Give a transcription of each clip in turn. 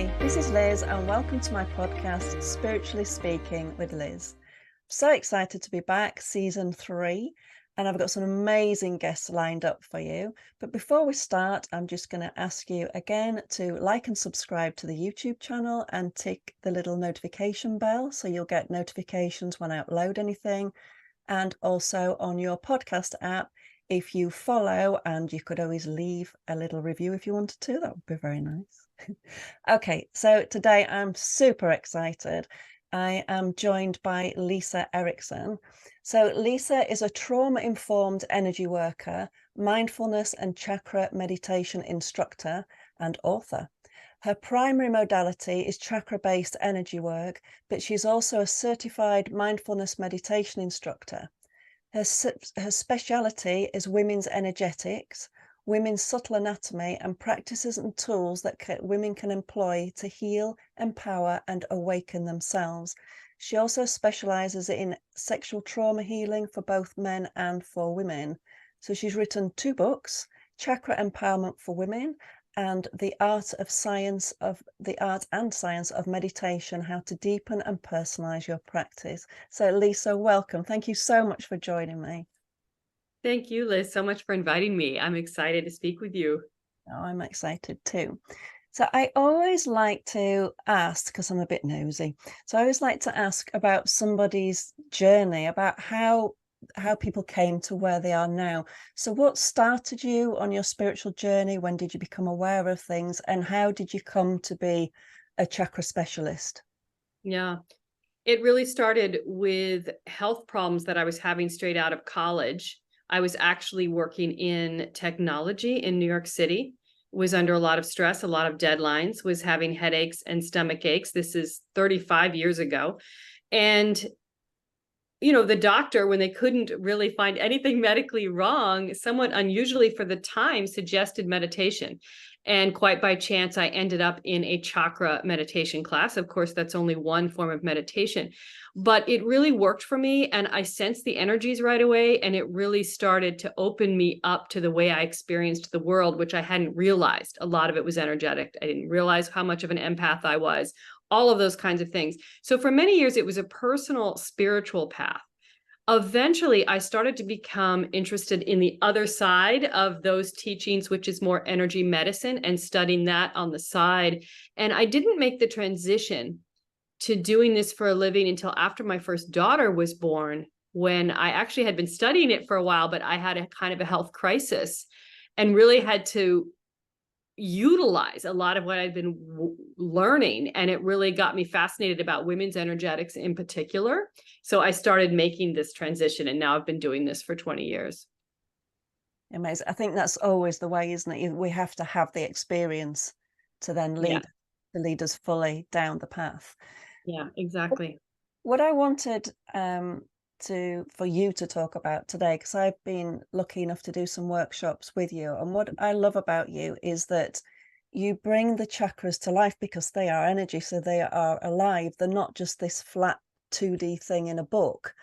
Hi, this is Liz, and welcome to my podcast, Spiritually Speaking with Liz. I'm so excited to be back, season 3, and I've got some amazing guests lined up for you. But before we start, I'm just going to ask you again to like and subscribe to the YouTube channel and tick the little notification bell so you'll get notifications when I upload anything. And also on your podcast app, if you follow, and you could always leave a little review if you wanted to, that would be very nice. Okay, so today I'm super excited. I am joined by Lisa Erickson. So Lisa is a trauma-informed energy worker, mindfulness and chakra meditation instructor, and author. Her primary modality is chakra-based energy work, but she's also a certified mindfulness meditation instructor. Her speciality is women's energetics, women's subtle anatomy, and practices and tools that women can employ to heal, empower, and awaken themselves. She also specializes in sexual trauma healing for both men and for women. So she's written 2 books, Chakra Empowerment for Women and the art and science of meditation, how to deepen and personalize your practice. So Lisa, welcome. Thank you so much for joining me. Thank you, Liz, so much for inviting me. I'm excited to speak with you. Oh, I'm excited too. So I always like to ask, because I'm a bit nosy, so I always like to ask about somebody's journey, about how people came to where they are now. So what started you on your spiritual journey? When did you become aware of things? And how did you come to be a chakra specialist? Yeah, it really started with health problems that I was having straight out of college. I was actually working in technology in New York City, was under a lot of stress, a lot of deadlines, was having headaches and stomach aches. This is 35 years ago. And the doctor, when they couldn't really find anything medically wrong, somewhat unusually for the time, suggested meditation. And quite by chance, I ended up in a chakra meditation class. Of course, that's only one form of meditation, but it really worked for me. And I sensed the energies right away. And it really started to open me up to the way I experienced the world, which I hadn't realized. A lot of it was energetic. I didn't realize how much of an empath I was, all of those kinds of things. So for many years, it was a personal spiritual path. Eventually, I started to become interested in the other side of those teachings, which is more energy medicine, and studying that on the side. And I didn't make the transition to doing this for a living until after my first daughter was born, when I actually had been studying it for a while, but I had a kind of a health crisis and really had to utilize a lot of what I'd been learning. And it really got me fascinated about women's energetics in particular. So I started making this transition, and now I've been doing this for 20 years. Amazing. I think that's always the way, isn't it? We have to have the experience to then Yeah. lead us fully down the path. Yeah, exactly. What I wanted for you to talk about today, because I've been lucky enough to do some workshops with you, and what I love about you is that you bring the chakras to life because they are energy, so they are alive. They're not just this flat 2D thing in a book.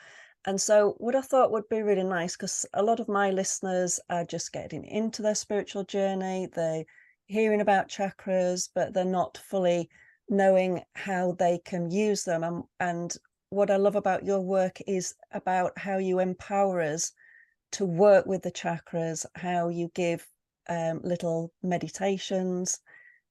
And so what I thought would be really nice, because a lot of my listeners are just getting into their spiritual journey, they're hearing about chakras, but they're not fully knowing how they can use them. And what I love about your work is about how you empower us to work with the chakras, how you give little meditations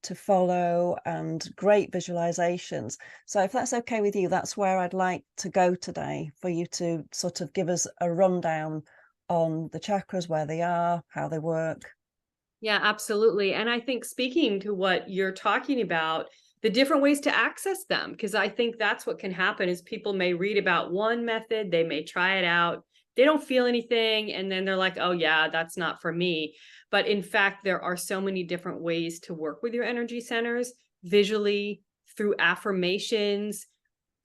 to follow and great visualizations. So if that's okay with you, that's where I'd like to go today, for you to sort of give us a rundown on the chakras, where they are, how they work. Yeah, absolutely. And I think, speaking to what you're talking about, the different ways to access them, because I think that's what can happen is people may read about one method, they may try it out, they don't feel anything, and then they're like, oh yeah, that's not for me. But in fact, there are so many different ways to work with your energy centers visually, through affirmations,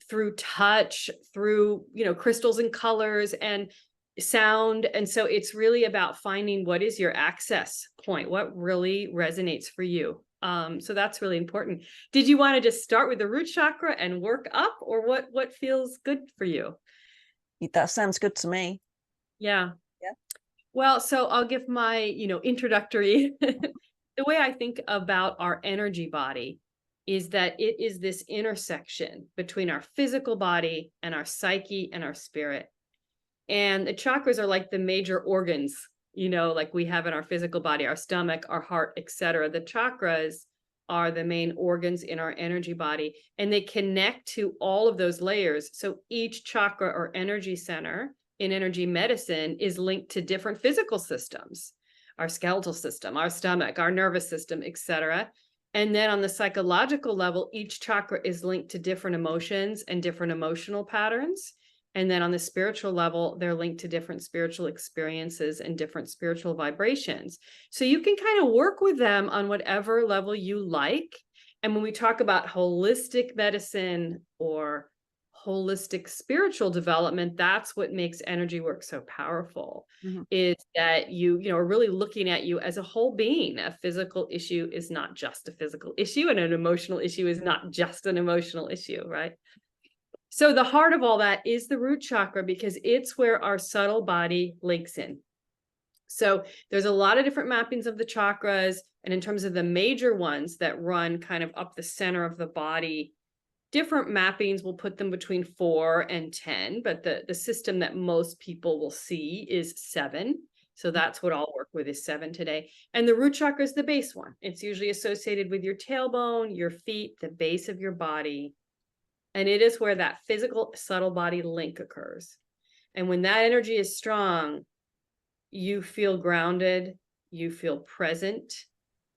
through touch, through, crystals and colors and sound. And so it's really about finding what is your access point, what really resonates for you. So that's really important. Did you want to just start with the root chakra and work up, or what feels good for you? That sounds good to me. Yeah. Yeah. Well, so I'll give my, introductory. The way I think about our energy body is that it is this intersection between our physical body and our psyche and our spirit. And the chakras are like the major organs, like we have in our physical body, our stomach, our heart, etc. The chakras are the main organs in our energy body, and they connect to all of those layers. So each chakra or energy center in energy medicine is linked to different physical systems, our skeletal system, our stomach, our nervous system, etc. And then on the psychological level, each chakra is linked to different emotions and different emotional patterns. And then on the spiritual level, they're linked to different spiritual experiences and different spiritual vibrations. So you can kind of work with them on whatever level you like. And when we talk about holistic medicine or holistic spiritual development, that's what makes energy work so powerful, is that you are really looking at you as a whole being. A physical issue is not just a physical issue, and an emotional issue is not just an emotional issue, right? So the heart of all that is the root chakra, because it's where our subtle body links in. So there's a lot of different mappings of the chakras. And in terms of the major ones that run kind of up the center of the body, different mappings will put them between 4 and 10. But the system that most people will see is 7. So that's what I'll work with, is 7 today. And the root chakra is the base one. It's usually associated with your tailbone, your feet, the base of your body. And it is where that physical subtle body link occurs. And when that energy is strong, you feel grounded, you feel present,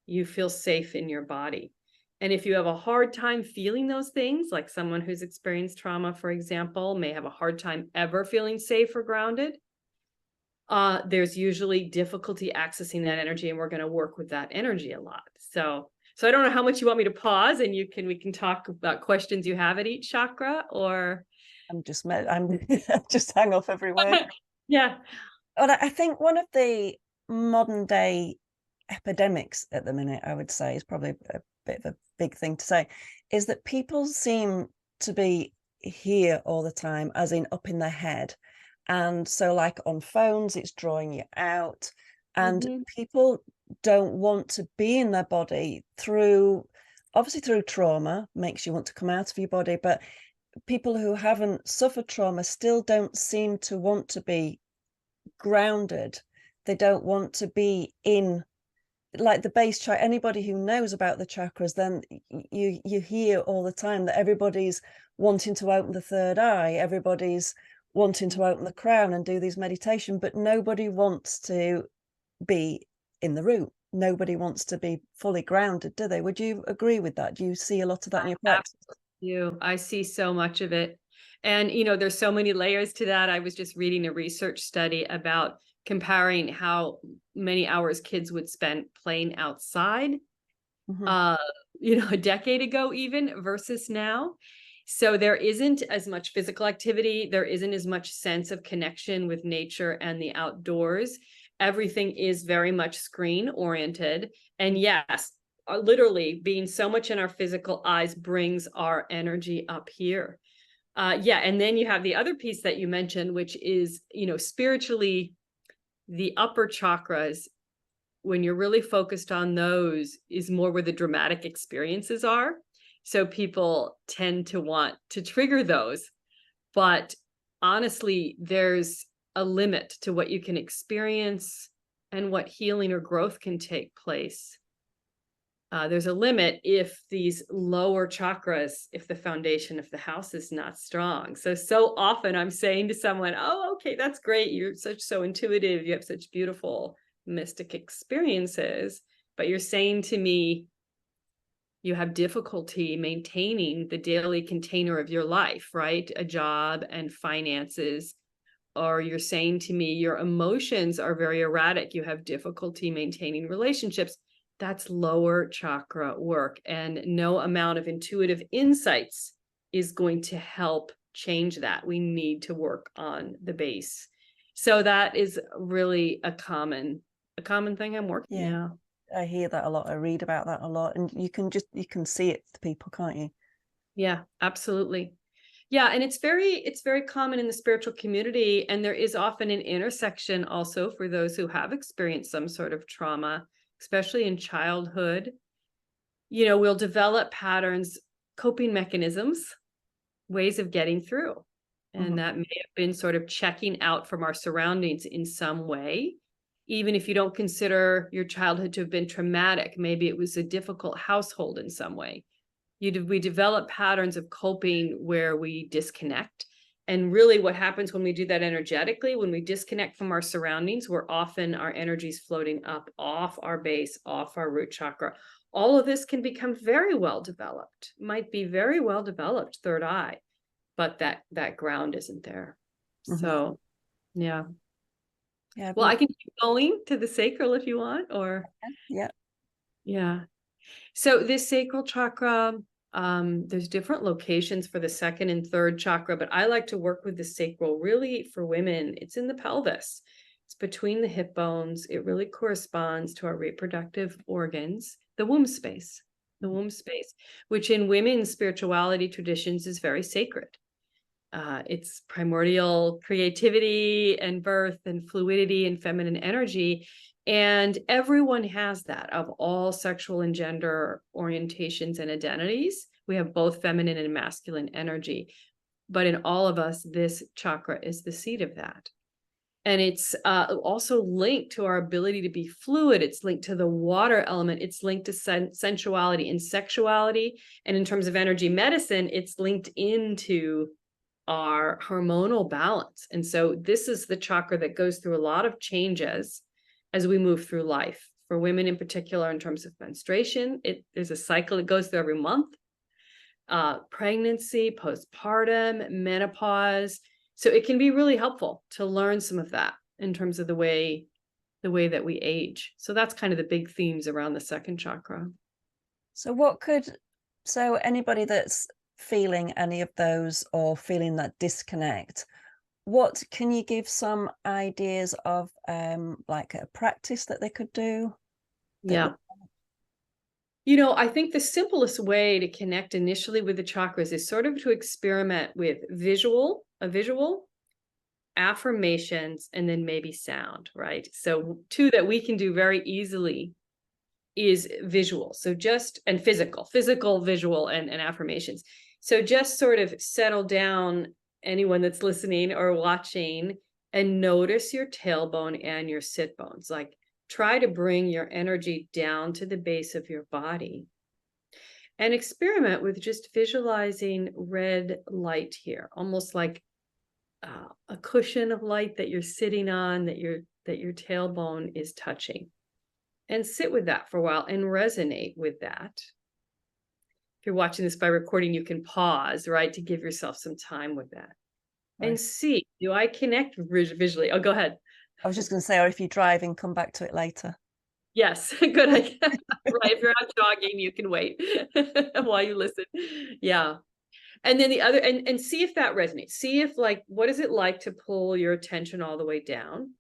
you feel safe in your body. And if you have a hard time feeling those things, like someone who's experienced trauma, for example, may have a hard time ever feeling safe or grounded, there's usually difficulty accessing that energy, and we're going to work with that energy a lot. So I don't know how much you want me to pause, and we can talk about questions you have at each chakra, or I'm just hang off every word. Yeah. Well, I think one of the modern day epidemics at the minute, I would say, is probably a bit of a big thing to say, is that people seem to be here all the time, as in up in their head. And so like on phones, it's drawing you out, and people don't want to be in their body obviously through trauma, makes you want to come out of your body, but people who haven't suffered trauma still don't seem to want to be grounded. They don't want to be in, like, the base chakra. Anybody who knows about the chakras, then you hear all the time that everybody's wanting to open the third eye, everybody's wanting to open the crown and do these meditation, but nobody wants to be in the root. Nobody wants to be fully grounded, do they? Would you agree with that? Do you see a lot of that in your practice? I see so much of it. And, there's so many layers to that. I was just reading a research study about comparing how many hours kids would spend playing outside, a decade ago even, versus now. So there isn't as much physical activity. There isn't as much sense of connection with nature and the outdoors. Everything is very much screen oriented. And yes, literally being so much in our physical eyes brings our energy up here. And then you have the other piece that you mentioned, which is, spiritually, the upper chakras, when you're really focused on those, is more where the dramatic experiences are. So people tend to want to trigger those. But honestly, there's a limit to what you can experience and what healing or growth can take place. There's a limit if these lower chakras, if the foundation of the house is not strong. So often I'm saying to someone, oh, okay, that's great. You're so intuitive. You have such beautiful mystic experiences. But you're saying to me, you have difficulty maintaining the daily container of your life, right? A job and finances. Or you're saying to me, your emotions are very erratic. You have difficulty maintaining relationships. That's lower chakra work, and no amount of intuitive insights is going to help change that. We need to work on the base. So that is really a common thing I'm working. Yeah. I hear that a lot. I read about that a lot, and you can see it to people, can't you? Yeah, absolutely. Yeah, and it's very common in the spiritual community, and there is often an intersection also for those who have experienced some sort of trauma, especially in childhood. we'll develop patterns, coping mechanisms, ways of getting through. And that may have been sort of checking out from our surroundings in some way. Even if you don't consider your childhood to have been traumatic, maybe it was a difficult household in some way. We develop patterns of coping where we disconnect. And really what happens when we do that energetically, when we disconnect from our surroundings, where often our energy is floating up off our base, off our root chakra, all of this can become very well developed, might be very well developed third eye, but that ground isn't there. So, yeah. Yeah. Well, I can keep going to the sacral if you want, or yeah. Yeah. So this sacral chakra, there's different locations for the second and third chakra, but I like to work with the sacral really for women. It's in the pelvis. It's between the hip bones. It really corresponds to our reproductive organs, the womb space, which in women's spirituality traditions is very sacred. It's primordial creativity and birth and fluidity and feminine energy. And everyone has that, of all sexual and gender orientations and identities. We have both feminine and masculine energy. But in all of us, this chakra is the seat of that. And it's also linked to our ability to be fluid. It's linked to the water element. It's linked to sensuality and sexuality. And in terms of energy medicine, it's linked into our hormonal balance. And so this is the chakra that goes through a lot of changes as we move through life. For women in particular, in terms of menstruation, there's a cycle that goes through every month. Pregnancy, postpartum, menopause. So it can be really helpful to learn some of that in terms of the way that we age. So that's kind of the big themes around the second chakra. So anybody that's feeling any of those or feeling that disconnect, what can you give some ideas of like a practice that they could do? Yeah. I think the simplest way to connect initially with the chakras is sort of to experiment with visual, affirmations, and then maybe sound, right? So two that we can do very easily is visual. So and physical, visual, and affirmations. So just sort of settle down, anyone that's listening or watching, and notice your tailbone and your sit bones. Like, try to bring your energy down to the base of your body and experiment with just visualizing red light here, almost like a cushion of light that you're sitting on, that your tailbone is touching. And sit with that for a while and resonate with that. If you're watching this by recording, you can pause, right, to give yourself some time with that. Right. And see, do I connect visually? Oh, go ahead. I was just going to say, or if you're driving, come back to it later. Yes, good idea. Right, if you're out jogging, you can wait while you listen. Yeah. And then the other, and see if that resonates. See if, like, what is it like to pull your attention all the way down?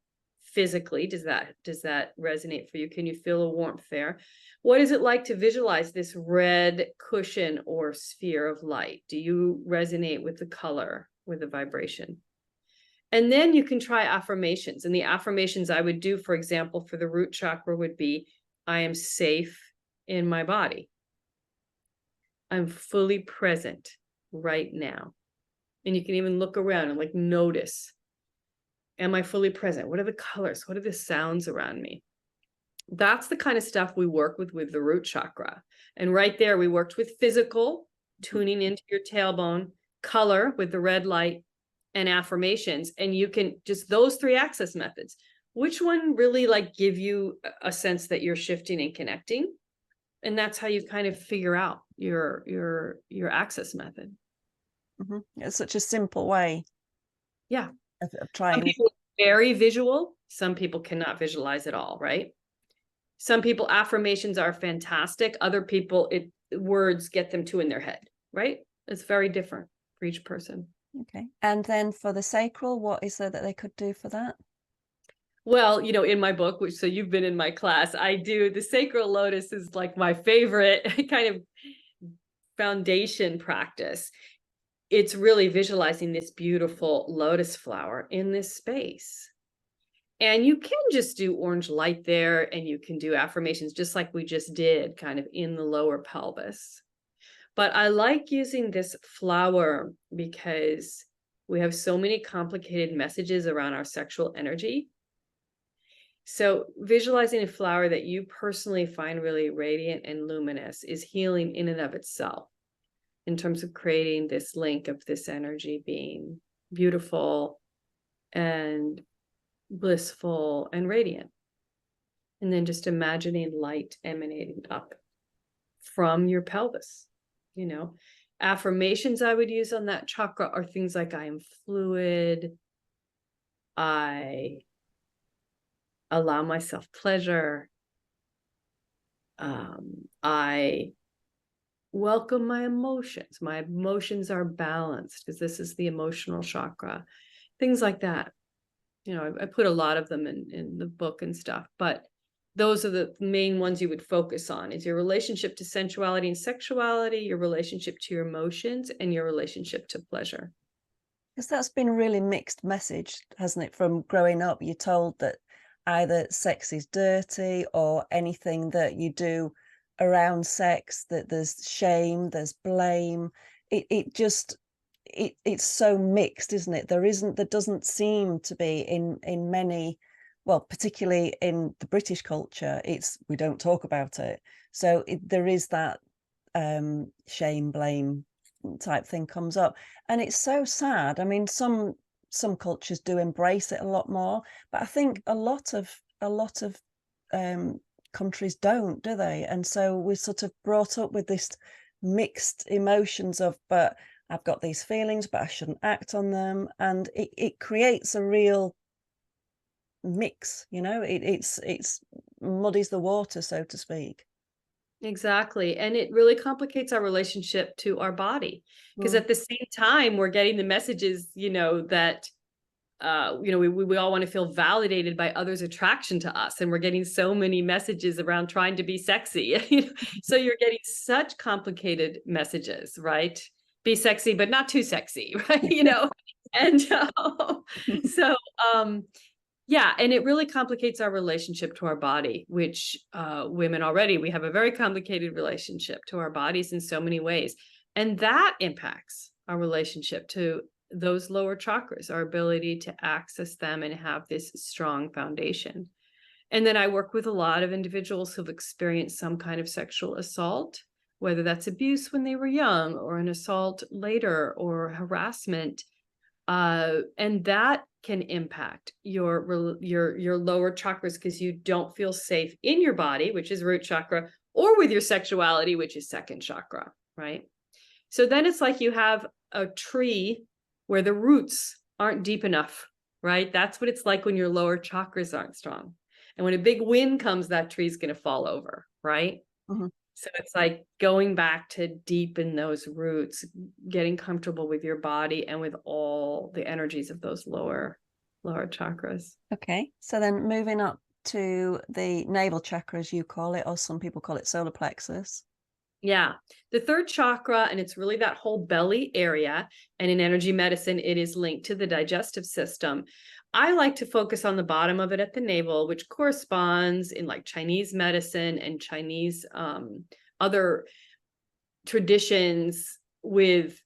Physically, does that resonate for you? Can you feel a warmth there? What is it like to visualize this red cushion or sphere of light? Do you resonate with the color, with the vibration? And then you can try affirmations. And the affirmations I would do, for example, for the root chakra would be, I am safe in my body. I'm fully present right now. And you can even look around and, like, notice, am I fully present? What are the colors? What are the sounds around me? That's the kind of stuff we work with the root chakra. And right there, we worked with physical, tuning into your tailbone, color with the red light, and affirmations. And you can just, those three access methods, which one really, like, give you a sense that you're shifting and connecting? And that's how you kind of figure out your access method. It's such a simple way. Yeah. Of trying. Some people are very visual. Some people cannot visualize at all, right? Some people, affirmations are fantastic. Other people, words get them too in their head, right? It's very different for each person. Okay. And then for the sacral, what is there that they could do for that? Well, in my book, so you've been in my class, I do the sacral lotus is like my favorite kind of foundation practice. It's really visualizing this beautiful lotus flower in this space. And you can just do orange light there, and you can do affirmations just like we just did, kind of in the lower pelvis. But I like using this flower because we have so many complicated messages around our sexual energy. So visualizing a flower that you personally find really radiant and luminous is healing in and of itself, in terms of creating this link of this energy being beautiful and blissful and radiant. And then just imagining light emanating up from your pelvis. Affirmations I would use on that chakra are things like, I am fluid, I allow myself pleasure, I welcome my emotions. My emotions are balanced, because this is the emotional chakra. Things like that. I put a lot of them in the book and stuff, but those are the main ones you would focus on: is your relationship to sensuality and sexuality, your relationship to your emotions, and your relationship to pleasure. Because that's been a really mixed message, hasn't it? From growing up, you're told that either sex is dirty, or anything that you do around sex, that there's shame, there's blame. It's so mixed, isn't it? There doesn't seem to be in many, well, particularly in the British culture, we don't talk about it. So there is that shame, blame type thing comes up, and it's so sad. I mean, some cultures do embrace it a lot more, but I think a lot of countries don't, do they? And so we're sort of brought up with this mixed emotions of, but I've got these feelings, but I shouldn't act on them, and it creates a real mix. It's muddies the water, so to speak. Exactly. And it really complicates our relationship to our body, because Mm. at the same time, we're getting the messages, that we all want to feel validated by others' attraction to us, and we're getting so many messages around trying to be sexy. So you're getting such complicated messages, right? Be sexy, but not too sexy, right? And so yeah, and it really complicates our relationship to our body, which women already, we have a very complicated relationship to our bodies in so many ways. And that impacts our relationship to those lower chakras, our ability to access them and have this strong foundation. And then I work with a lot of individuals who've experienced some kind of sexual assault, whether that's abuse when they were young, or an assault later, or harassment. And that can impact your lower chakras, because you don't feel safe in your body, which is root chakra, or with your sexuality, which is second chakra, right? So then it's like you have a tree where the roots aren't deep enough, right? That's what it's like when your lower chakras aren't strong. And when a big wind comes, that tree's going to fall over, right? Mm-hmm. So it's like going back to deepen those roots, getting comfortable with your body and with all the energies of those lower chakras. Okay, so then moving up to the navel chakra, as you call it, or some people call it solar plexus. Yeah, the third chakra, and it's really that whole belly area. And in energy medicine, it is linked to the digestive system. I like to focus on the bottom of it at the navel, which corresponds in like Chinese medicine and Chinese other traditions with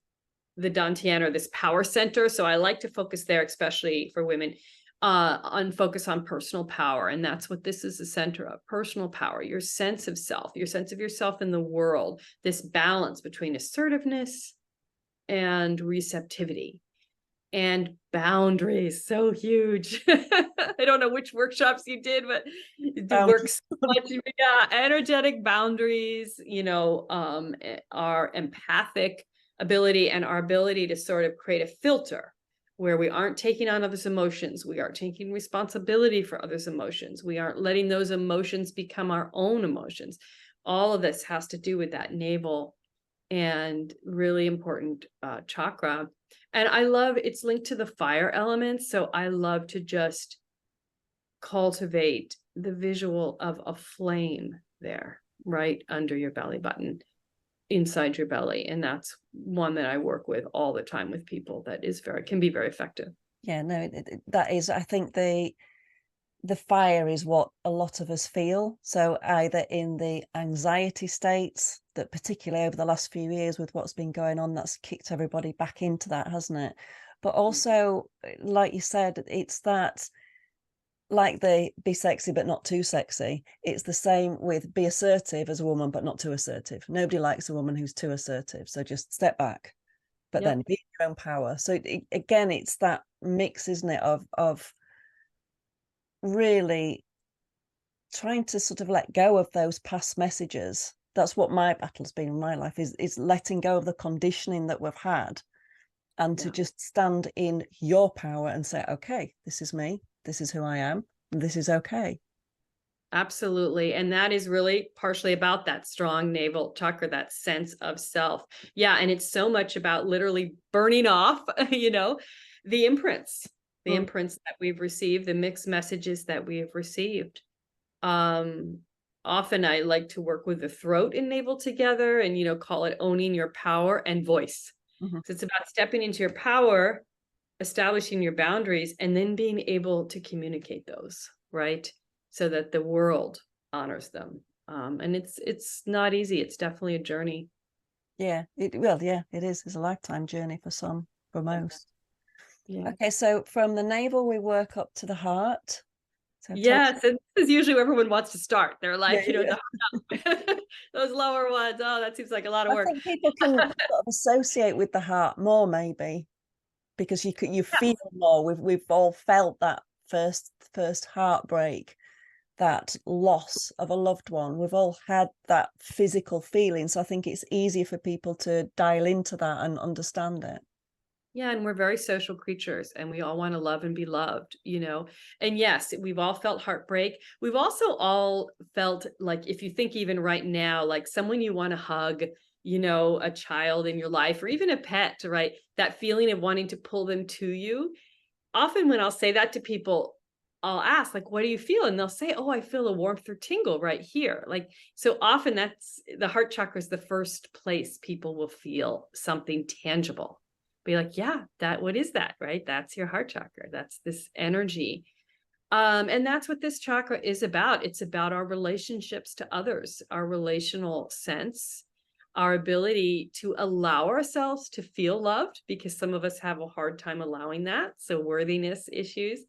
the Dantian, or this power center. So I like to focus there, especially for women, on focus on personal power. And that's what this is the center of: personal power, your sense of self, your sense of yourself in the world, this balance between assertiveness and receptivity. And boundaries, so huge. I don't know which workshops you did, but it works so much. Yeah, energetic boundaries, our empathic ability, and our ability to sort of create a filter where we aren't taking on others' emotions. We are taking responsibility for others' emotions. We aren't letting those emotions become our own emotions. All of this has to do with that navel and really important chakra. And I love, it's linked to the fire element. So I love to just cultivate the visual of a flame there, right under your belly button, inside your belly. And that's one that I work with all the time with people, that can be very effective. Yeah, no, that is, I think the fire is what a lot of us feel. So either in the anxiety states that, particularly over the last few years with what's been going on, that's kicked everybody back into that, hasn't it? But also, like you said, it's that, like the be sexy but not too sexy, it's the same with be assertive as a woman but not too assertive. Nobody likes a woman who's too assertive, so just step back, but Yep. then be in your own power. So again, it's that mix, isn't it, of really trying to sort of let go of those past messages. That's what my battle's been in my life, is letting go of the conditioning that we've had, and to Yeah. just stand in your power and say, okay, this is me, this is who I am, and this is okay. Absolutely. And that is really partially about that strong navel chakra, that sense of self. Yeah. And it's so much about literally burning off, the imprints, Mm. that we've received, the mixed messages that we have received. Um, Often I like to work with the throat and navel together and, call it owning your power and voice. Mhm. So it's about stepping into your power, establishing your boundaries, and then being able to communicate those, right? So that the world honors them. And it's not easy. It's definitely a journey. Yeah, it is. It's a lifetime journey for some, for Yeah. most. Yeah. Okay, so from the navel we work up to the heart. So tell us. Yes, and this is usually where everyone wants to start. They're Yeah, like, yeah. those lower ones. Oh, that seems like a lot of I work. think people can sort of associate with the heart more, maybe, because you feel more. We've all felt that first heartbreak, that loss of a loved one. We've all had that physical feeling, so I think it's easier for people to dial into that and understand it. Yeah, and we're very social creatures and we all want to love and be loved. And yes, we've all felt heartbreak. We've also all felt like, if you think even right now, like someone you want to hug, a child in your life or even a pet, right? That feeling of wanting to pull them to you. Often when I'll say that to people, I'll ask, like, what do you feel? And they'll say, oh, I feel a warmth or tingle right here. Like, so often that's the heart chakra is the first place people will feel something tangible. Be like, yeah, what is that? Right? That's your heart chakra. That's this energy. And that's what this chakra is about. It's about our relationships to others, our relational sense, our ability to allow ourselves to feel loved, because some of us have a hard time allowing that. So worthiness issues,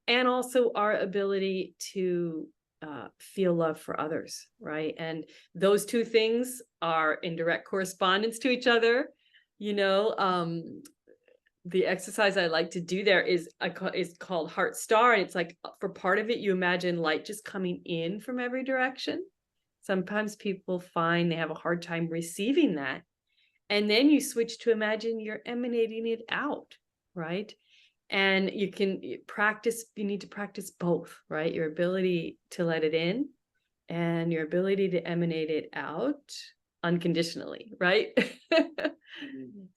and also our ability to feel love for others, right? And those two things are in direct correspondence to each other. The exercise I like to do there is called Heart Star, and it's like, for part of it, you imagine light just coming in from every direction. Sometimes people find they have a hard time receiving that, and then you switch to imagine you're emanating it out, right? And you need to practice both, right? Your ability to let it in and your ability to emanate it out unconditionally, right?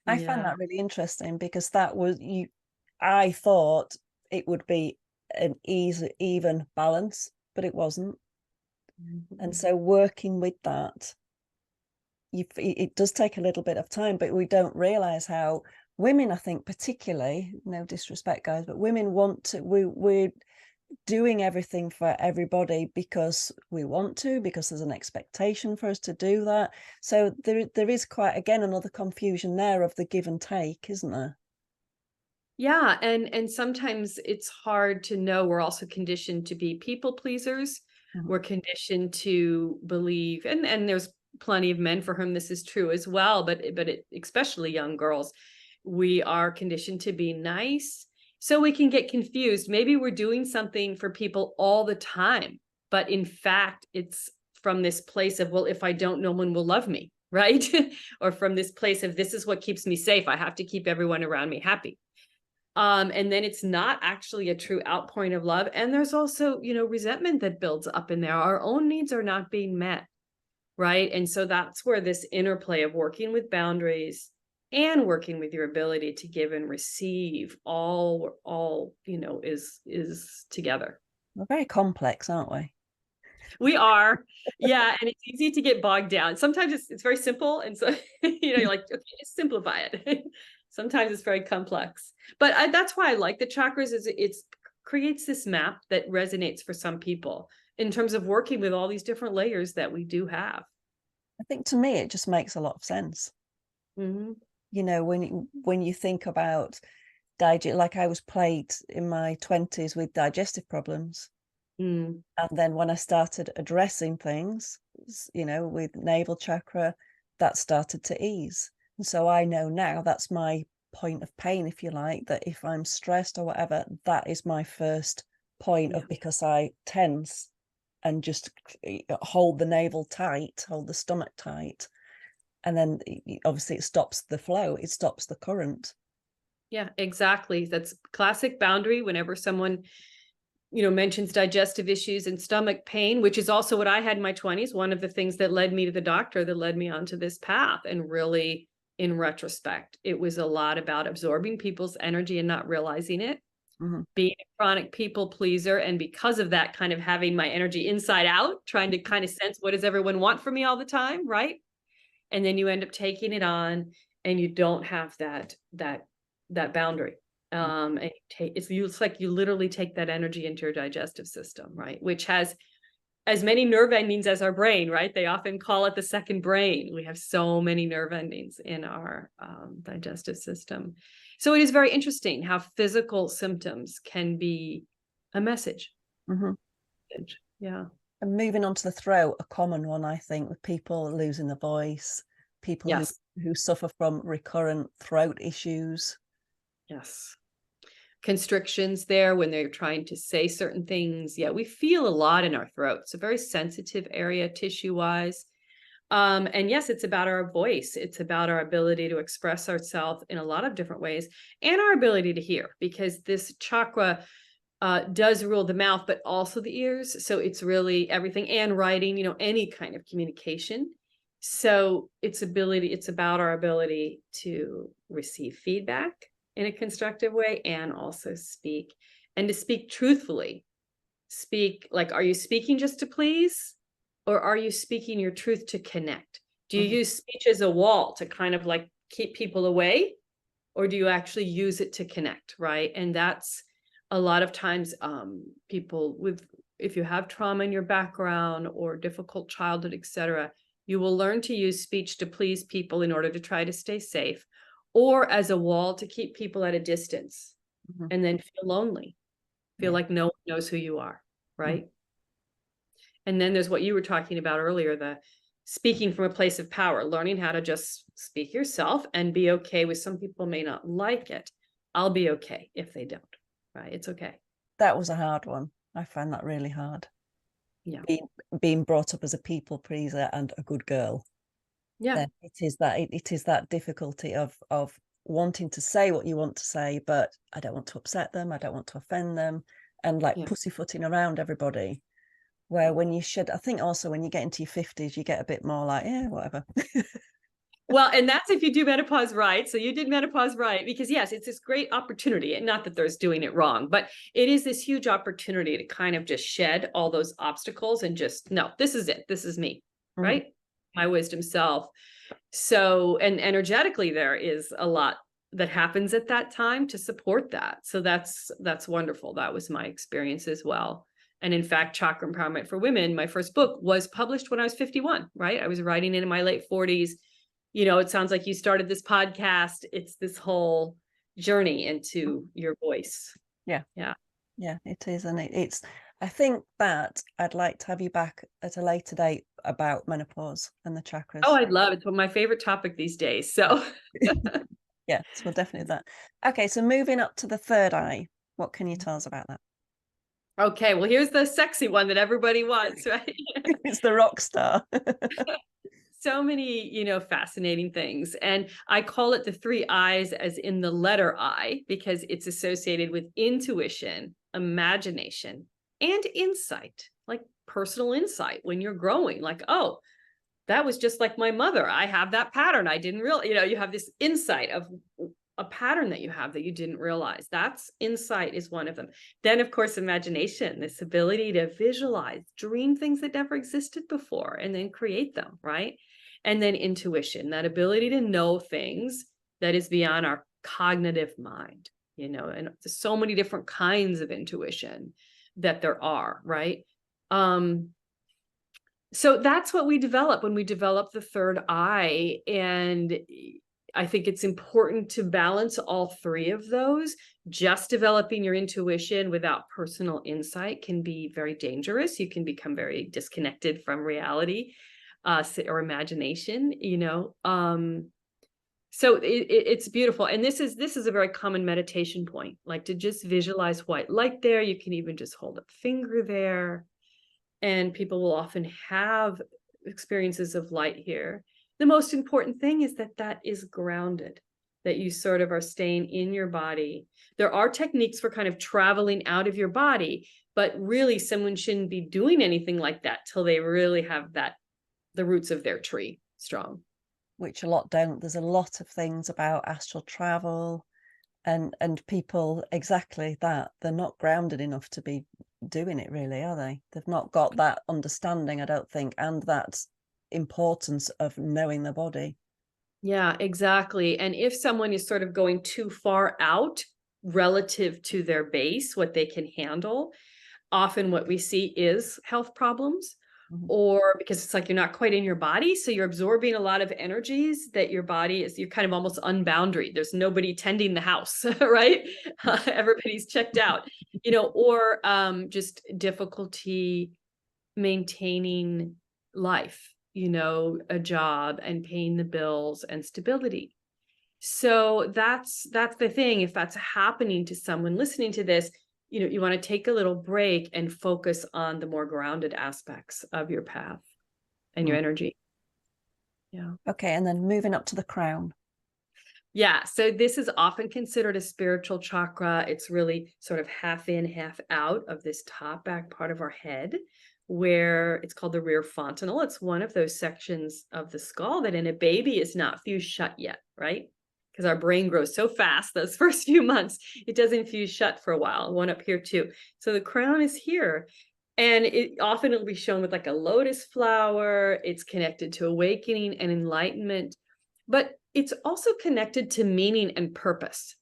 I find Yeah. that really interesting, because I thought it would be an easy, even balance, but it wasn't. And so working with that, it does take a little bit of time, but we don't realize how women, I think particularly, no disrespect guys, but women want to, we're doing everything for everybody because we want to, because there's an expectation for us to do that. So there is quite, again, another confusion there of the give and take, isn't there? Yeah, and sometimes it's hard to know. We're also conditioned to be people pleasers. Mhm. We're conditioned to believe, and there's plenty of men for whom this is true as well, but especially young girls, we are conditioned to be nice. So we can get confused. Maybe we're doing something for people all the time, but in fact, it's from this place of, well, if I don't, no one will love me, right? Or from this place of, this is what keeps me safe. I have to keep everyone around me happy. And then it's not actually a true outpouring of love. And there's also, resentment that builds up in there. Our own needs are not being met, right? And so that's where this interplay of working with boundaries and working with your ability to give and receive all is together. We're very complex, aren't we? We are. Yeah, and it's easy to get bogged down. Sometimes it's very simple, and so you're like, okay, just simplify it. Sometimes it's very complex, but that's why I like the chakras. Is it's creates this map that resonates for some people in terms of working with all these different layers that we do have. I think to me, it just makes a lot of sense. Mm-hmm. You know, when you think about like I was plagued in my 20s with digestive problems. Mm. And then when I started addressing things, you know, with navel chakra, that started to ease. And so I know now that's my point of pain, if you like, that if I'm stressed or whatever, that is my first point Yeah. of, because I tense and just hold the navel tight, hold the stomach tight. And then obviously it stops the flow, it stops the current. Yeah, exactly. That's classic boundary. Whenever someone, mentions digestive issues and stomach pain, which is also what I had in my 20s, one of the things that led me to the doctor, that led me onto this path. And really, in retrospect, it was a lot about absorbing people's energy and not realizing it, Mm-hmm. being a chronic people pleaser. And because of that, kind of having my energy inside out, trying to kind of sense, what does everyone want from me all the time, right? And then you end up taking it on, and you don't have that boundary. And it's like you literally take that energy into your digestive system, right? Which has as many nerve endings as our brain, right? They often call it the second brain. We have so many nerve endings in our digestive system. So it is very interesting how physical symptoms can be a message. Mm-hmm. Yeah. And moving on to the throat, a common one, I think, with people losing the voice, people Yes. who suffer from recurrent throat issues. Yes. Constrictions there when they're trying to say certain things. Yeah, we feel a lot in our throat. It's a very sensitive area tissue-wise. And yes, it's about our voice. It's about our ability to express ourselves in a lot of different ways, and our ability to hear, because this chakra does rule the mouth, but also the ears. So it's really everything, and writing, any kind of communication. So it's about our ability to receive feedback in a constructive way, and also speak, and to speak truthfully. Speak like, are you speaking just to please, or are you speaking your truth to connect? Do you Mm-hmm. use speech as a wall to kind of like keep people away, or do you actually use it to connect, right? And that's a lot of times people if you have trauma in your background or difficult childhood, etc., you will learn to use speech to please people in order to try to stay safe, or as a wall to keep people at a distance, Mm-hmm. and then feel lonely, feel Yeah. like no one knows who you are, Mm-hmm. right? And then there's what you were talking about earlier, the speaking from a place of power, learning how to just speak yourself and be okay with, some people may not like it. I'll be okay if they don't, right? It's okay. That was a hard one. I found that really hard. Yeah. Being brought up as a people pleaser and a good girl. Yeah. Then it is that difficulty of wanting to say what you want to say, but I don't want to upset them, I don't want to offend them, and like Yeah. pussyfooting around everybody. Where when you should, I think also when you get into your 50s, you get a bit more like, yeah, whatever. Well, and that's if you do menopause right. So you did menopause right, because yes, it's this great opportunity, and not that there's doing it wrong, but it is this huge opportunity to kind of just shed all those obstacles and just, no, this is it. This is me, Mm-hmm. right? My wisdom self. So, and energetically, there is a lot that happens at that time to support that. So that's wonderful. That was my experience as well. And in fact, Chakra Empowerment for Women, my first book, was published when I was 51, right? I was writing it in my late 40s. It sounds like you started this podcast. It's this whole journey into your voice. Yeah. Yeah. Yeah, it is. And it's, I think that I'd like to have you back at a later date about menopause and the chakras. Oh, I'd love it. It's my favorite topic these days. So yeah, so we'll definitely do that. Okay, so moving up to the third eye, what can you tell us about that? okay, well, here's the sexy one that everybody wants, right? It's the rock star. So many, fascinating things. And I call it the three I's, as in the letter I, because it's associated with intuition, imagination, and insight, like personal insight when you're growing, like, oh, that was just like my mother. I have that pattern. I didn't realize, you have this insight of a pattern that you have that you didn't realize. That's insight is one of them. Then, of course, imagination, this ability to visualize, dream things that never existed before, and then create them, right? And then intuition, that ability to know things that is beyond our cognitive mind. and there's so many different kinds of intuition that there are, right? So that's what we develop when we develop the third eye. And I think it's important to balance all three of those. Just developing your intuition without personal insight can be very dangerous. You can become very disconnected from reality, or imagination, so it's beautiful. And this is a very common meditation point, like to just visualize white light there. You can even just hold a finger there. And people will often have experiences of light here. The most important thing is that is grounded, that you sort of are staying in your body. There are techniques for kind of traveling out of your body, but really someone shouldn't be doing anything like that till they really have the roots of their tree strong. Which a lot don't. There's a lot of things about astral travel and people, exactly that. They're not grounded enough to be doing it, really, are they? They've not got that understanding, I don't think, and that importance of knowing the body. Yeah, exactly. And if someone is sort of going too far out relative to their base, what they can handle, often what we see is health problems. Or because it's like you're not quite in your body, so you're absorbing a lot of energies that your body is, you're kind of almost unboundaried. There's nobody tending the house, right? Everybody's checked out, or just difficulty maintaining life, a job and paying the bills and stability. So that's the thing. If that's happening to someone listening to this, you want to take a little break and focus on the more grounded aspects of your path and your energy. Yeah. Okay. And then moving up to the crown. Yeah. So this is often considered a spiritual chakra. It's really sort of half in, half out of this top back part of our head, where it's called the rear fontanel. It's one of those sections of the skull that in a baby is not fused shut yet, right? Because our brain grows so fast those first few months, it doesn't fuse shut for a while. One up here too. So the crown is here. And it'll be shown with like a lotus flower. It's connected to awakening and enlightenment, but it's also connected to meaning and purpose.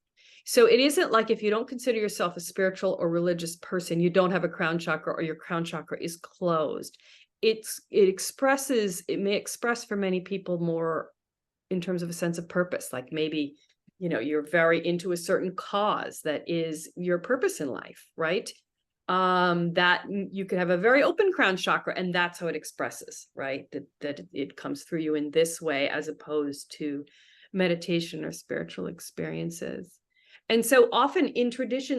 So it isn't like if you don't consider yourself a spiritual or religious person, you don't have a crown chakra or your crown chakra is closed. It may express for many people more in terms of a sense of purpose, like maybe, you're very into a certain cause that is your purpose in life, right? That you could have a very open crown chakra, and that's how it expresses, right? That it comes through you in this way, as opposed to meditation or spiritual experiences. And so often in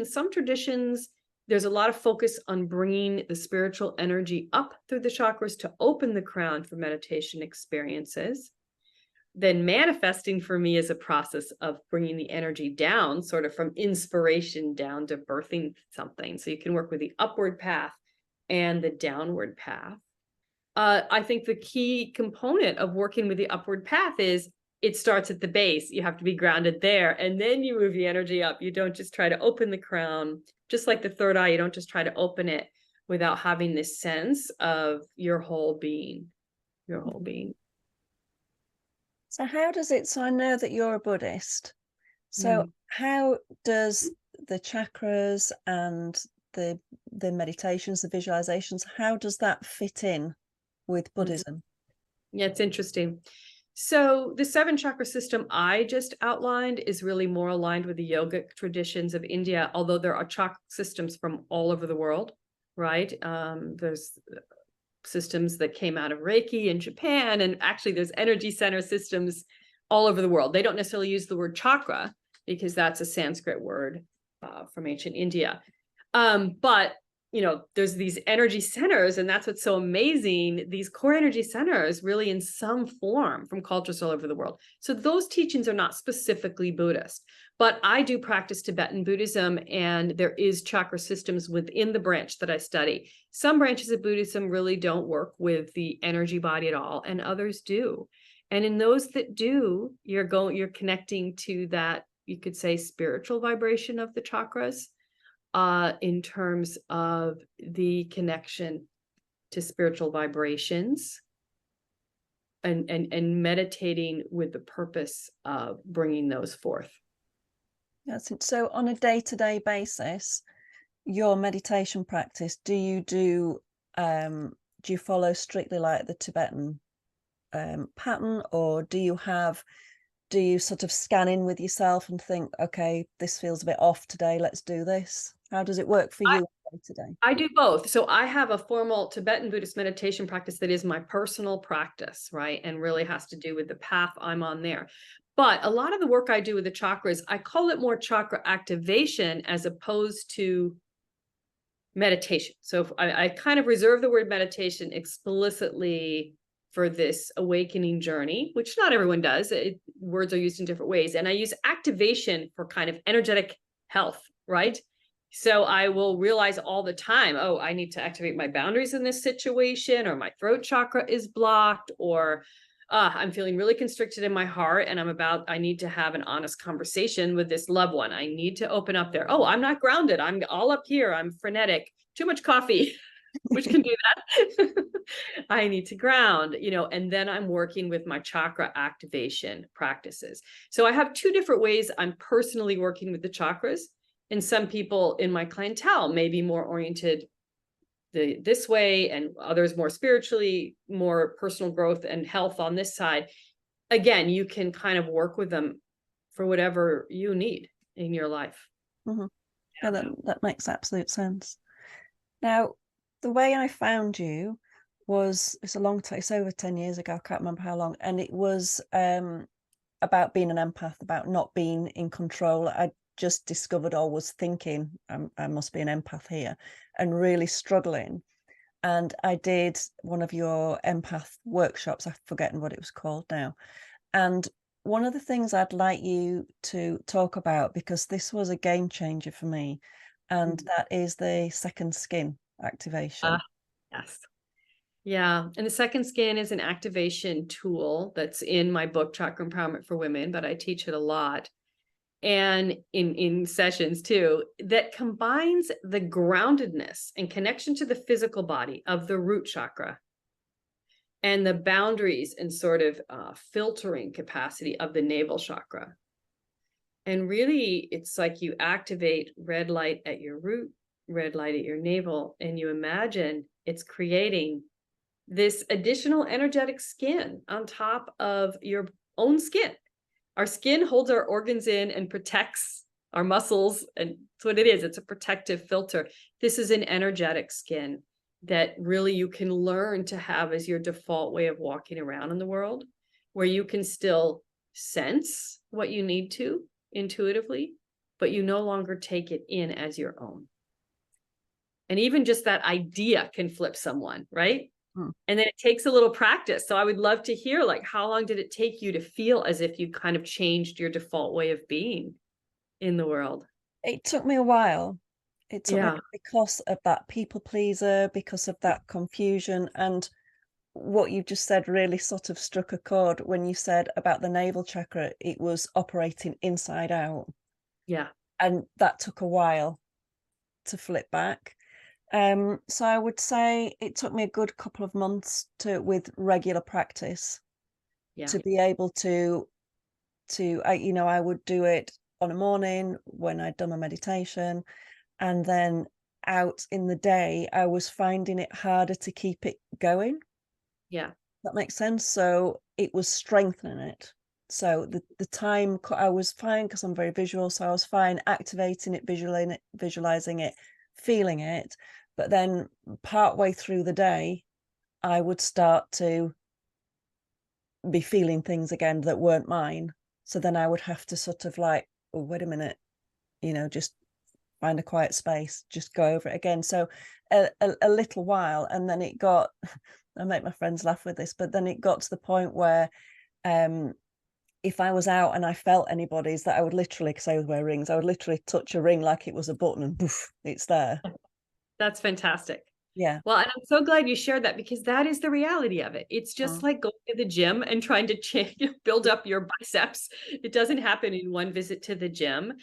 some traditions, there's a lot of focus on bringing the spiritual energy up through the chakras to open the crown for meditation experiences. Then manifesting for me is a process of bringing the energy down, sort of from inspiration down to birthing something. So you can work with the upward path and the downward path. I think the key component of working with the upward path is it starts at the base. You have to be grounded there, and then you move the energy up. You don't just try to open the crown, just like the third eye. You don't just try to open it without having this sense of your whole being, So I know that you're a Buddhist. So how does the chakras and the meditations, the visualizations, how does that fit in with Buddhism? Yeah, it's interesting. So the 7 chakra system I just outlined is really more aligned with the yogic traditions of India, although there are chakra systems from all over the world, right? There's systems that came out of Reiki in Japan, and actually there's energy center systems all over the world. They don't necessarily use the word chakra because that's a Sanskrit word from ancient India. But there's these energy centers, and that's what's so amazing. These core energy centers really in some form from cultures all over the world. So those teachings are not specifically Buddhist, but I do practice Tibetan Buddhism, and there is chakra systems within the branch that I study. Some branches of Buddhism really don't work with the energy body at all, and others do. And in those that do, you're connecting to that, you could say, spiritual vibration of the chakras. In terms of the connection to spiritual vibrations and meditating with the purpose of bringing those forth. Yes. So on a day-to-day basis, your meditation practice, do you follow strictly like the Tibetan pattern, or do you sort of scan in with yourself and think, okay, this feels a bit off today, let's do this? How does it work for I, you day to day? I do both. So I have a formal Tibetan Buddhist meditation practice that is my personal practice, right? And really has to do with the path I'm on there. But a lot of the work I do with the chakras, I call it more chakra activation as opposed to meditation. So I kind of reserve the word meditation explicitly for this awakening journey, which not everyone does. Words are used in different ways. And I use activation for kind of energetic health, right? So I will realize all the time, oh, I need to activate my boundaries in this situation, or my throat chakra is blocked, or I'm feeling really constricted in my heart and I need to have an honest conversation with this loved one. I need to open up there. Oh, I'm not grounded. I'm all up here. I'm frenetic. Too much coffee, which can do that. I need to ground, and then I'm working with my chakra activation practices. So I have two different ways I'm personally working with the chakras. And some people in my clientele may be more oriented this way, and others more spiritually, more personal growth and health on this side. Again, you can kind of work with them for whatever you need in your life. Mm-hmm. Yeah, that makes absolute sense. Now, the way I found you was, it's a long time, it's over 10 years ago, I can't remember how long, and it was about being an empath, about not being in control. I just discovered, or was thinking, I must be an empath here, and really struggling. And I did one of your empath workshops, I've forgotten what it was called now. And one of the things I'd like you to talk about, because this was a game changer for me, and that is the second skin activation. Yes. Yeah. And the second skin is an activation tool that's in my book, Chakra Empowerment for Women, but I teach it a lot. And in sessions too, that combines the groundedness and connection to the physical body of the root chakra and the boundaries and sort of filtering capacity of the navel chakra. And really, it's like you activate red light at your root, red light at your navel, and you imagine it's creating this additional energetic skin on top of your own skin. Our skin holds our organs in and protects our muscles, and that's what it is. It's a protective filter. This is an energetic skin that really you can learn to have as your default way of walking around in the world, where you can still sense what you need to intuitively, but you no longer take it in as your own. And even just that idea can flip someone, right? And then it takes a little practice. So I would love to hear, like, how long did it take you to feel as if you kind of changed your default way of being in the world? It took me a while. It took me because of that people pleaser, because of that confusion. And what you just said really sort of struck a chord when you said about the navel chakra, it was operating inside out. Yeah. And that took a while to flip back. So I would say it took me a good couple of months with regular practice to be able to I would do it on a morning when I'd done my meditation, and then out in the day, I was finding it harder to keep it going. Yeah. That makes sense. So it was strengthening it. So the time I was fine because I'm very visual. So I was fine activating it, visualizing it, feeling it. But then partway through the day, I would start to be feeling things again that weren't mine. So then I would have to sort of like, oh, wait a minute, just find a quiet space, just go over it again. So a little while, and then it got, I make my friends laugh with this, but then it got to the point where if I was out and I felt anybody's, that I would literally, because I would wear rings, I would literally touch a ring like it was a button and poof, it's there. That's fantastic. Yeah. Well, and I'm so glad you shared that, because that is the reality of it. It's just like going to the gym and trying to build up your biceps. It doesn't happen in one visit to the gym.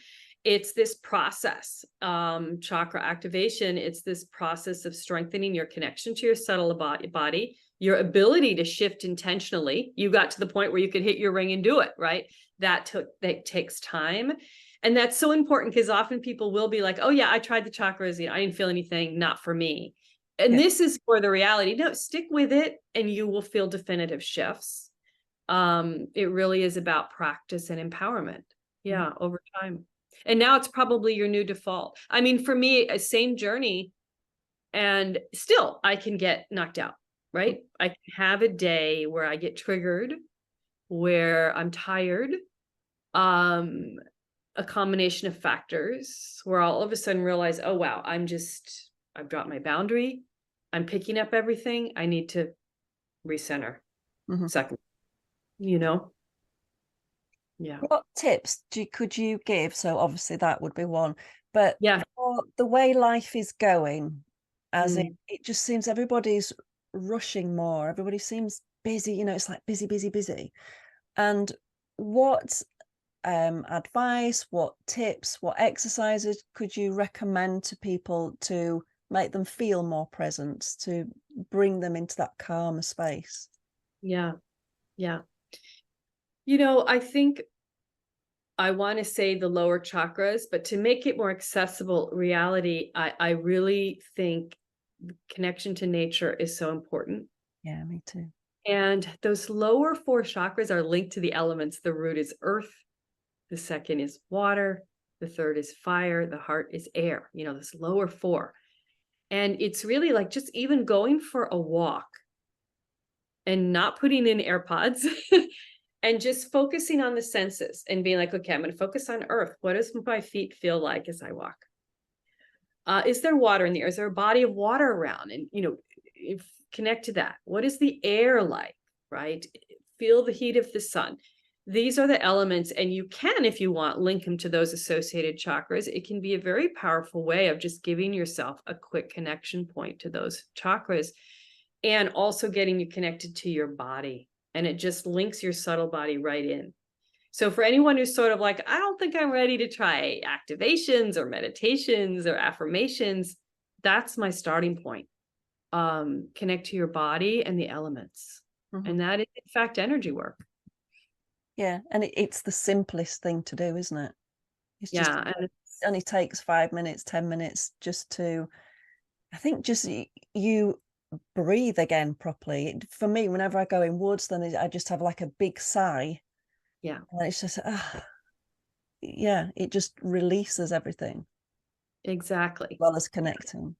It's this process, chakra activation. It's this process of strengthening your connection to your subtle body, your ability to shift intentionally. You got to the point where you could hit your ring and do it, right? That takes time. And that's so important because often people will be like, oh yeah, I tried the chakras, I didn't feel anything, not for me. And this is for the reality. No, stick with it and you will feel definitive shifts. It really is about practice and empowerment. Yeah, over time. And now it's probably your new default. I mean, for me, a same journey, and still I can get knocked out, right? I can have a day where I get triggered, where I'm tired, a combination of factors where I'll all of a sudden realize, oh, wow, I've dropped my boundary. I'm picking up everything. I need to recenter. Second, Yeah. What tips could you give? So obviously that would be one, but Yeah. for the way life is going, as it just seems everybody's rushing more. Everybody seems busy, it's like busy, busy, busy. And what advice, what tips, what exercises could you recommend to people to make them feel more present, to bring them into that calmer space? Yeah. I think I want to say the lower chakras, but to make it more accessible reality, I really think connection to nature is so important. Yeah, me too. And those lower 4 chakras are linked to the elements. The root is earth, the second is water, the third is fire, the heart is air, this lower 4. And it's really like just even going for a walk and not putting in AirPods and just focusing on the senses and being like, okay, I'm going to focus on earth. What does my feet feel like as I walk? Is there water in the air? Is there a body of water around? And, if connect to that. What is the air like, right? Feel the heat of the sun. These are the elements, and you can, if you want, link them to those associated chakras. It can be a very powerful way of just giving yourself a quick connection point to those chakras and also getting you connected to your body. And it just links your subtle body right in. So for anyone who's sort of like, I don't think I'm ready to try activations or meditations or affirmations, that's my starting point. Connect to your body and the elements. And that is, in fact, energy work. Yeah. And it's the simplest thing to do, isn't it? It's just, it only takes 5 minutes, 10 minutes just to, I think, just you breathe again properly. For me, whenever I go in woods, then I just have like a big sigh. Yeah. And it's just, yeah, it just releases everything. Exactly. As well as connecting.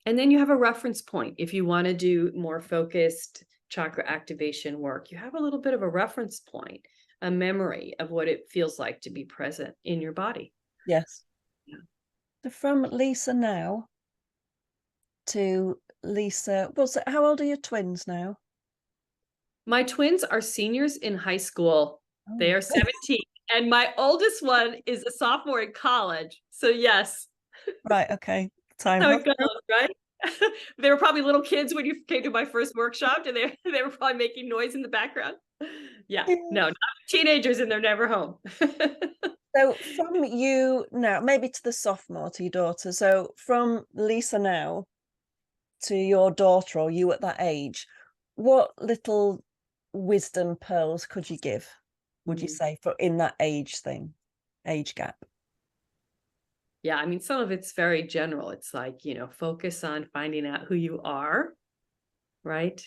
And then you have a reference point. If you want to do more focused chakra activation work, you have a little bit of a reference point, a memory of what it feels like to be present in your body. Yes. Yeah. So from Lisa now to Lisa, how old are your twins now? My twins are seniors in high school. Oh. They are 17. And my oldest one is a sophomore in college. So yes. Right. Okay. Time. How it goes, right? They were probably little kids when you came to my first workshop, and they were probably making noise in the background. Yeah. No, not teenagers, and they're never home. So from you now, maybe to the sophomore, to your daughter. So from Lisa now to your daughter, or you at that age, what little wisdom pearls could you give, would you say, for in that age gap? Yeah, I mean, some of it's very general. It's like, focus on finding out who you are, right?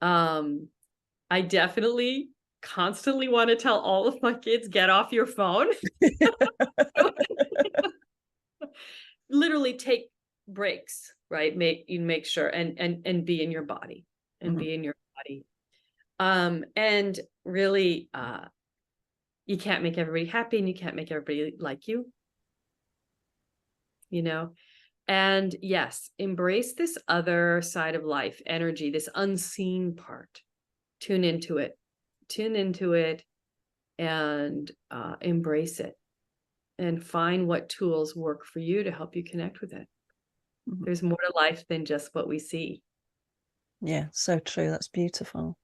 I definitely constantly want to tell all of my kids, get off your phone. Literally take breaks, right? Make sure and be in your body and be in your body. And really, you can't make everybody happy and you can't make everybody like you. And yes, embrace this other side of life, energy, this unseen part. Tune into it and embrace it and find what tools work for you to help you connect with it. There's more to life than just what we see. Yeah, so true. That's beautiful.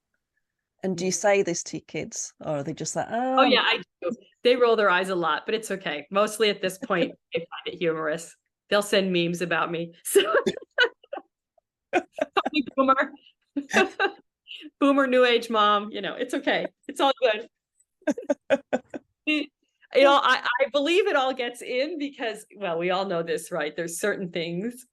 And do you say this to your kids, or are they just like, oh yeah, I do. They roll their eyes a lot, but it's okay. Mostly at this point, they find it humorous. They'll send memes about me. So boomer, boomer, new age mom. It's okay. It's all good. I believe it all gets in because, well, we all know this, right? There's certain things.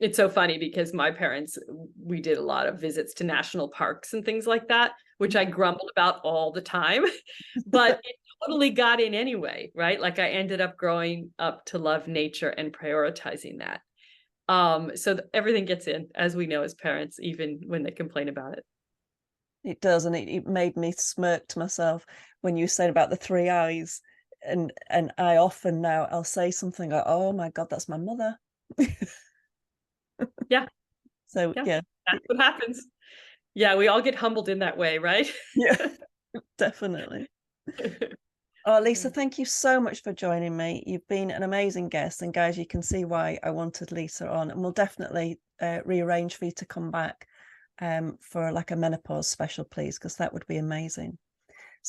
It's so funny because my parents, we did a lot of visits to national parks and things like that, which I grumbled about all the time, but it totally got in anyway, right? Like I ended up growing up to love nature and prioritizing that. So everything gets in, as we know as parents, even when they complain about it. It does, and it made me smirk to myself when you said about the three eyes, and I often now I'll say something like, "Oh my God, that's my mother." Yeah, So yeah, yeah, that's what happens. Yeah, we all get humbled in that way, right? yeah, definitely. Oh, Lisa, thank you so much for joining me. You've been an amazing guest, and guys, you can see why I wanted Lisa on, and we'll definitely rearrange for you to come back for like a menopause special, please, because that would be amazing.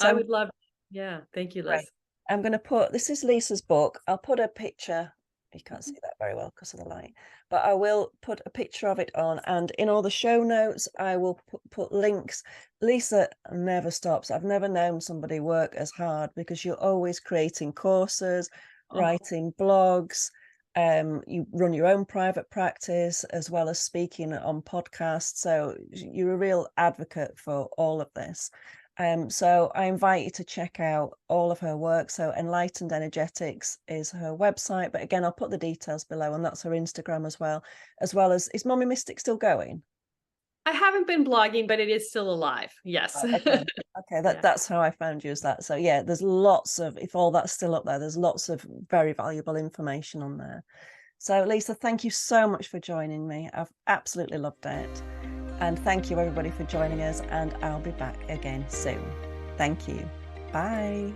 I So would love, yeah, thank you, right. Liz. I'm going to put, this is Lisa's book. I'll put a picture. You can't see that very well because of the light, but I will put a picture of it on. And in all the show notes, I will put links. Lisa never stops. I've never known somebody work as hard because you're always creating courses, Oh, writing blogs. You run your own private practice as well as speaking on podcasts. So you're a real advocate for all of this. So I invite you to check out all of her work. So Enlightened Energetics is her website, but again, I'll put the details below, and that's her Instagram as well as, is Mommy Mystic still going? I haven't been blogging, but it is still alive. Yes. Oh, okay. Okay, Yeah. that's how I found you, as that. So yeah, there's lots of, if all that's still up there, there's lots of very valuable information on there. So Lisa, thank you so much for joining me. I've absolutely loved it. And thank you everybody for joining us, and I'll be back again soon. Thank you. Bye.